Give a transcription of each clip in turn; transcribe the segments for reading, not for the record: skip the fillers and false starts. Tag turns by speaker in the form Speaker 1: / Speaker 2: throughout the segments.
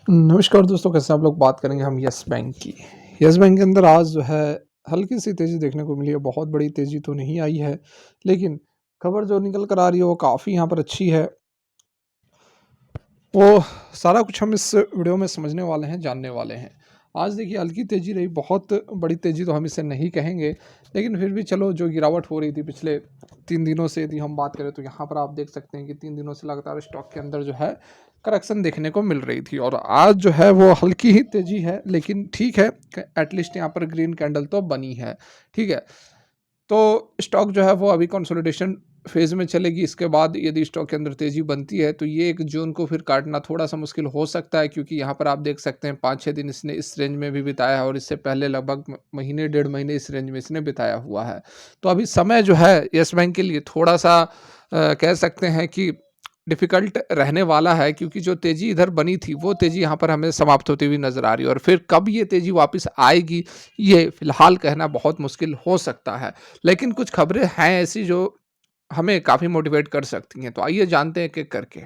Speaker 1: नमस्कार दोस्तों, कैसे आप लोग। बात करेंगे हम यस बैंक की। यस बैंक के अंदर आज जो है हल्की सी तेज़ी देखने को मिली है, बहुत बड़ी तेज़ी तो नहीं आई है, लेकिन खबर जो निकल कर आ रही है वो काफ़ी यहाँ पर अच्छी है। वो सारा कुछ हम इस वीडियो में समझने वाले हैं, जानने वाले हैं। आज देखिए हल्की तेज़ी रही, बहुत बड़ी तेज़ी तो हम इसे नहीं कहेंगे, लेकिन फिर भी चलो जो गिरावट हो रही थी पिछले 3 दिनों से यदि हम बात करें तो यहाँ पर आप देख सकते हैं कि 3 दिनों से लगातार स्टॉक के अंदर जो है करेक्शन देखने को मिल रही थी और आज जो है वो हल्की ही तेज़ी है, लेकिन ठीक है, एटलीस्ट यहाँ पर ग्रीन कैंडल तो बनी है, ठीक है। तो स्टॉक जो है वो अभी कंसोलिडेशन फेज़ में चलेगी। इसके बाद यदि स्टॉक के अंदर तेज़ी बनती है तो ये 1 जून को फिर काटना थोड़ा-सा मुश्किल हो सकता है, क्योंकि यहाँ पर आप देख सकते हैं 5-6 दिन इसने इस रेंज में भी बिताया है और इससे पहले लगभग महीने डेढ़ महीने इस रेंज में इसने बिताया हुआ है। तो अभी समय जो है येस बैंक के लिए थोड़ा-सा कह सकते हैं कि डिफ़िकल्ट रहने वाला है, क्योंकि जो तेज़ी इधर बनी थी वो तेज़ी यहाँ पर हमें समाप्त होती हुई नज़र आ रही है और फिर कब ये तेज़ी वापस आएगी ये फ़िलहाल कहना बहुत मुश्किल हो सकता है। लेकिन कुछ खबरें हैं ऐसी जो हमें काफ़ी मोटिवेट कर सकती हैं, तो आइए जानते हैं एक-एक करके।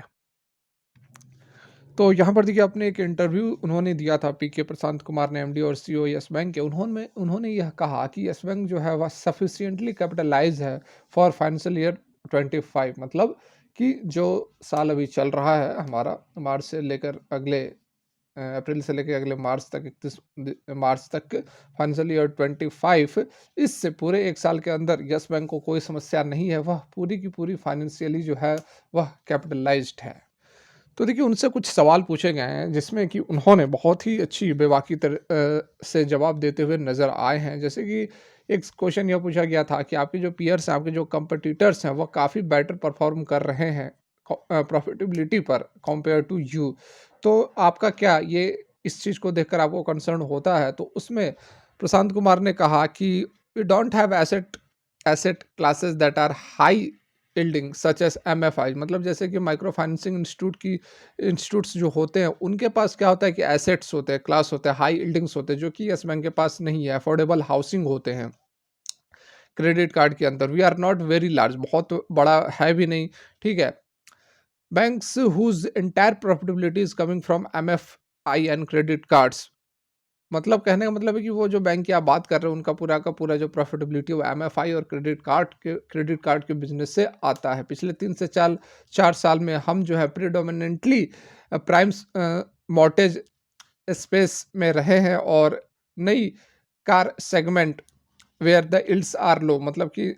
Speaker 1: तो यहाँ पर देखिए आपने एक इंटरव्यू उन्होंने दिया था, पीके प्रशांत कुमार ने, एमडी और सीईओ यस बैंक के। उन्होंने उन्होंने यह कहा कि यस बैंक जो है वह सफिशिएंटली कैपिटलाइज़ है फॉर फाइनेंशियल ईयर 25, मतलब कि जो साल अभी चल रहा है हमारा, मार्च से लेकर अगले अप्रैल से लेके अगले मार्च तक, 31 मार्च तक फाइनेंशियल ईयर 25, इससे पूरे 1 साल के अंदर यस बैंक को कोई समस्या नहीं है, वह पूरी की पूरी फाइनेंशियली जो है वह कैपिटलाइज़्ड है। तो देखिए उनसे कुछ सवाल पूछे गए हैं जिसमें कि उन्होंने बहुत ही अच्छी बेबाकी से जवाब देते हुए नज़र आए हैं। जैसे कि एक क्वेश्चन यह पूछा गया था कि आपके जो पीयर्स हैं, आपके जो कॉम्पिटिटर्स हैं, वो काफ़ी बेटर परफॉर्म कर रहे हैं प्रॉफिटेबिलिटी पर कंपेयर टू यू। तो आपका क्या ये इस चीज़ को देखकर आपको कंसर्न होता है? तो उसमें प्रशांत कुमार ने कहा कि we don't have asset asset classes that are high yielding such as MFI, मतलब जैसे कि माइक्रो फाइनेंसिंग इंस्टीट्यूट्स जो होते हैं, उनके पास क्या होता है कि एसेट्स होते हैं, क्लास होते हैं, हाई यील्डिंग्स होते हैं, जो कि येस बैंक के पास नहीं है। अफोर्डेबल हाउसिंग होते हैं क्रेडिट कार्ड के अंदर। We are not very large, बहुत बड़ा है भी नहीं, ठीक है। Banks whose entire profitability is coming from MFI and credit cards, मतलब कहने का मतलब है कि वो जो बैंक की आप बात कर रहे हो उनका पूरा का पूरा जो प्रॉफिटेबिलिटी है वो एमएफआई और क्रेडिट कार्ड के बिजनेस से आता है। पिछले 3 से 4 साल में हम जो है प्रीडोमिनेंटली प्राइम्स मॉर्टेज स्पेस में रहे हैं और नई car segment where the yields are low, मतलब कि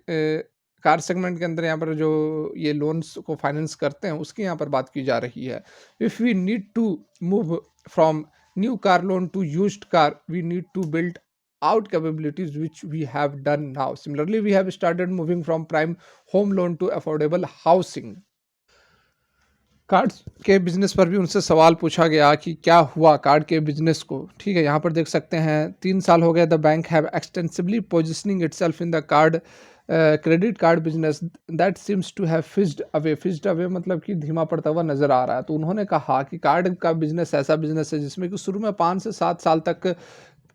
Speaker 1: कार सेगमेंट के अंदर यहाँ पर जो ये लोन्स को फाइनेंस करते हैं उसकी यहाँ पर बात की जा रही है। If we need to move from new car loan to used car, we need to build out capabilities which we have done now. Similarly, we have started moving from prime home loan to affordable housing. Cards के business पर भी उनसे सवाल पूछा गया कि क्या हुआ कार्ड के बिजनेस को, ठीक है। यहाँ पर देख सकते हैं 3 साल हो गए the bank have extensively positioning itself in the card credit card business that seems to have fizzed away मतलब कि धीमा पड़ता हुआ नजर आ रहा है। तो उन्होंने कहा कि कार्ड का बिजनेस ऐसा बिजनेस है जिसमें कि शुरू में 5 से 7 साल तक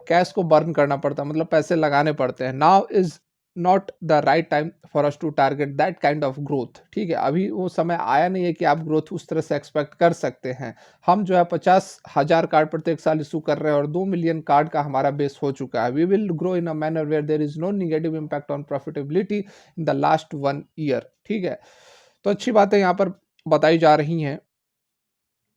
Speaker 1: कैश को बर्न करना पड़ता है, मतलब पैसे लगाने पड़ते हैं। Now is not the right time for us to target that kind of growth, ठीक है। अभी वो समय आया नहीं है कि आप ग्रोथ उस तरह से एक्सपेक्ट कर सकते हैं। हम जो है 50,000 कार्ड प्रत्येक साल इशू कर रहे हैं और 2 मिलियन कार्ड का हमारा बेस हो चुका है। We will grow in a manner where there is no negative impact on profitability in the last 1 year, ठीक है। तो अच्छी बातें यहाँ पर बताई जा रही हैं।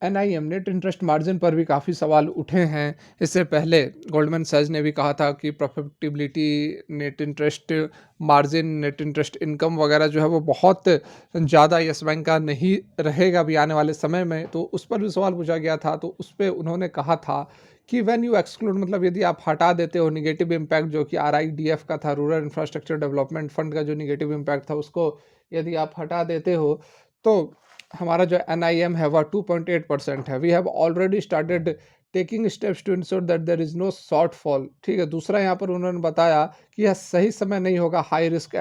Speaker 1: एनआईएम नेट इंटरेस्ट मार्जिन पर भी काफ़ी सवाल उठे हैं। इससे पहले गोल्डमैन सैच ने भी कहा था कि profitability, net interest margin, net interest income वगैरह जो है वो बहुत ज़्यादा येस बैंक का नहीं रहेगा अभी आने वाले समय में। तो उस पर भी सवाल पूछा गया था, तो उस पे उन्होंने कहा था कि व्हेन यू एक्सक्लूड, मतलब यदि आप हटा देते हो नेगेटिव इम्पैक्ट जो कि आरआईडीएफ का था, रूरल इंफ्रास्ट्रक्चर डेवलपमेंट फंड का जो नेगेटिव इम्पैक्ट था उसको यदि आप हटा देते हो तो हमारा जो एनआईएम है वह 2.8% है। We have already started taking steps to ensure that there is no shortfall, ठीक है। दूसरा यहाँ पर उन्होंने बताया कि यह सही समय नहीं होगा हाई रिस्क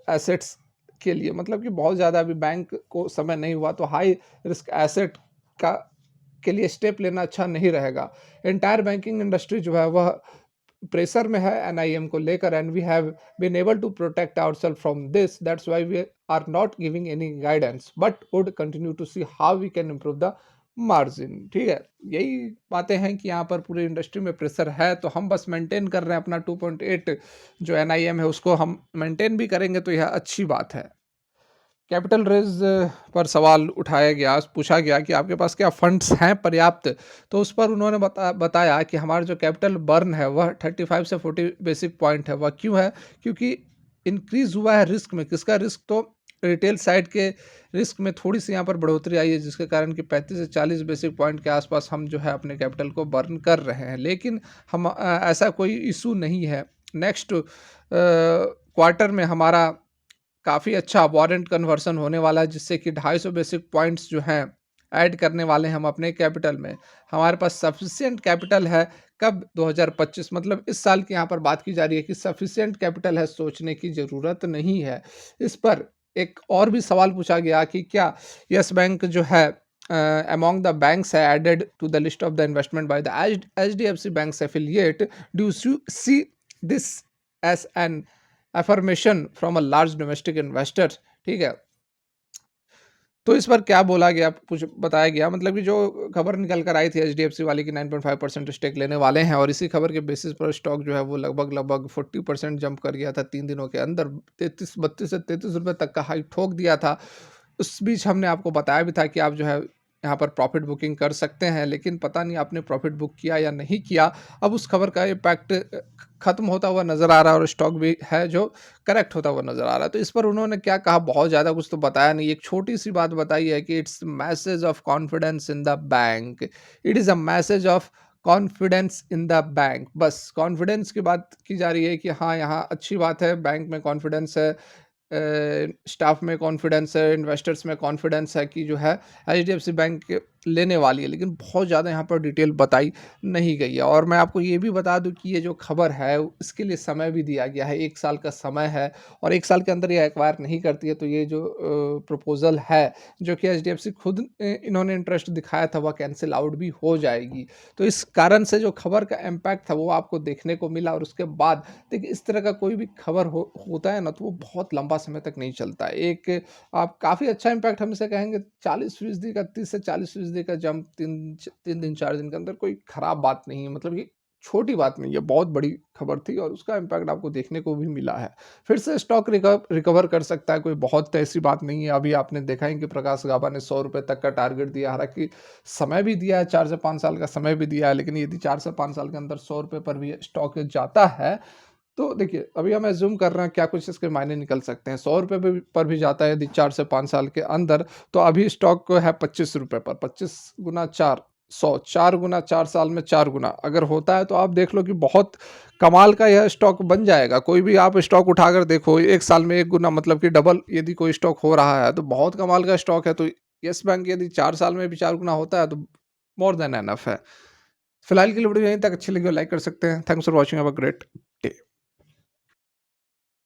Speaker 1: एसेट्स के लिए, मतलब कि बहुत ज़्यादा अभी बैंक को समय नहीं हुआ तो हाई रिस्क एसेट का के लिए स्टेप लेना अच्छा नहीं रहेगा। एंटायर बैंकिंग इंडस्ट्री जो है वह प्रेशर में है एनआईएम को लेकर, and we have been able to protect ourself from this, that's why we are not giving any guidance but would continue to see how we can improve the margin, ठीक है। यही बातें हैं कि यहाँ पर पूरी इंडस्ट्री में प्रेशर है, तो हम बस मेंटेन कर रहे हैं अपना 2.8 जो एनआईएम है उसको हम मेंटेन भी करेंगे तो यह अच्छी बात है। कैपिटल रेज़ पर सवाल उठाया गया, पूछा गया कि आपके पास क्या फंड्स हैं पर्याप्त? तो उस पर उन्होंने बताया कि हमारा जो कैपिटल बर्न है वह 35 से 40 बेसिक पॉइंट है। वह क्यों है? क्योंकि इंक्रीज़ हुआ है रिस्क में। किसका रिस्क? तो रिटेल साइड के रिस्क में थोड़ी-सी यहाँ पर बढ़ोतरी आई है जिसके कारण कि 35 से 40 बेसिक पॉइंट के आस-पास हम जो है अपने कैपिटल को बर्न कर रहे हैं। लेकिन ऐसा कोई इश्यू नहीं है। नेक्स्ट क्वार्टर में हमारा काफ़ी अच्छा वारंट कन्वर्सन होने वाला है जिससे कि 250 बेसिक पॉइंट्स जो हैं ऐड करने वाले हैं हम अपने कैपिटल में। हमारे पास सफिशिएंट कैपिटल है कब? 2025 मतलब इस साल की यहाँ पर बात की जा रही है कि सफिशिएंट कैपिटल है, सोचने की ज़रूरत नहीं है। इस पर एक और भी सवाल पूछा गया कि क्या यस बैंक जो है अमॉन्ग द बैंक्स है added to the list of the investment by the HDFC banks affiliate, do you see this as an affirmation from a large domestic investor, ठीक है। तो इस पर क्या बोला गया, कुछ बताया गया, मतलब कि जो खबर निकल कर आई थी एचडीएफसी वाली की 9.5% स्टेक लेने वाले हैं और इसी खबर के बेसिस पर स्टॉक जो है वो लगभग 40% जंप कर गया था 3 दिनों के अंदर। 32 से 33 रुपए तक का हाई ठोक दिया था। उस बीच हमने आपको बताया भी था कि आप जो है यहाँ पर प्रॉफिट बुकिंग कर सकते हैं, लेकिन पता नहीं आपने प्रॉफिट बुक किया या नहीं किया। अब उस खबर का इम्पैक्ट खत्म होता हुआ नज़र आ रहा है और स्टॉक भी है जो करेक्ट होता हुआ नज़र आ रहा है। तो इस पर उन्होंने क्या कहा, बहुत ज़्यादा कुछ तो बताया नहीं। एक छोटी-सी बात बताई है कि it's message of confidence in the bank. It is a message of confidence in the bank. बस कॉन्फिडेंस की बात की जा रही है कि हाँ, यहाँ अच्छी बात है, बैंक में कॉन्फिडेंस है, स्टाफ में कॉन्फिडेंस है, इन्वेस्टर्स में कॉन्फिडेंस है कि जो है एचडीएफसी बैंक लेने वाली है, लेकिन बहुत ज़्यादा यहाँ पर डिटेल बताई नहीं गई है। और मैं आपको ये भी बता दूँ कि ये जो खबर है इसके लिए समय भी दिया गया है, 1 साल का समय है और 1 साल के अंदर ये एक्वायर नहीं करती है तो ये जो प्रपोज़ल है जो कि एचडीएफसी खुद इन्होंने इंटरेस्ट दिखाया था वह कैंसल आउट भी हो जाएगी। तो इस कारण से जो खबर का इम्पैक्ट था वो आपको देखने को मिला और उसके बाद देखिए इस तरह का कोई भी खबर होता है ना तो वो बहुत लंबा समय तक नहीं चलता है। एक आप काफ़ी अच्छा इम्पैक्ट हम इसे कहेंगे 40% का, 30 से 40% का जंप 3 दिन 4 दिन के अंदर कोई खराब बात नहीं है। मतलब ये छोटी बात नहीं है, बहुत बड़ी खबर थी और उसका इम्पैक्ट आपको देखने को भी मिला है। फिर से स्टॉक रिकवर कर सकता है, कोई बहुत ऐसी बात नहीं है। अभी आपने देखा है कि प्रकाश गाबा ने ₹100 तक का टारगेट दिया, हालाँकि समय भी दिया है, 4 से 5 साल का समय भी दिया है, लेकिन यदि 4 से 5 साल के अंदर ₹100 पर भी स्टॉक जाता है तो देखिए, अभी हम अज़्यूम कर रहे हैं क्या कुछ इसके मायने निकल सकते हैं। ₹100 पर भी जाता है यदि 4 से 5 साल के अंदर, तो अभी स्टॉक है ₹25 पर, 25 गुना 4, 100, 4 गुना 4 साल में 4 गुना अगर होता है तो आप देख लो कि बहुत कमाल का यह स्टॉक बन जाएगा। कोई भी आप स्टॉक उठाकर देखो, 1 साल में 1 गुना मतलब कि डबल यदि कोई स्टॉक हो रहा है, तो बहुत कमाल का स्टॉक है। तो येस बैंक यदि 4 साल में भी 4 गुना होता है, तो मोर देन एनफ है। फिलहाल के लिए वीडियो यहीं तक, अच्छी लगी हो लाइक कर सकते हैं। Thanks for watching, have a great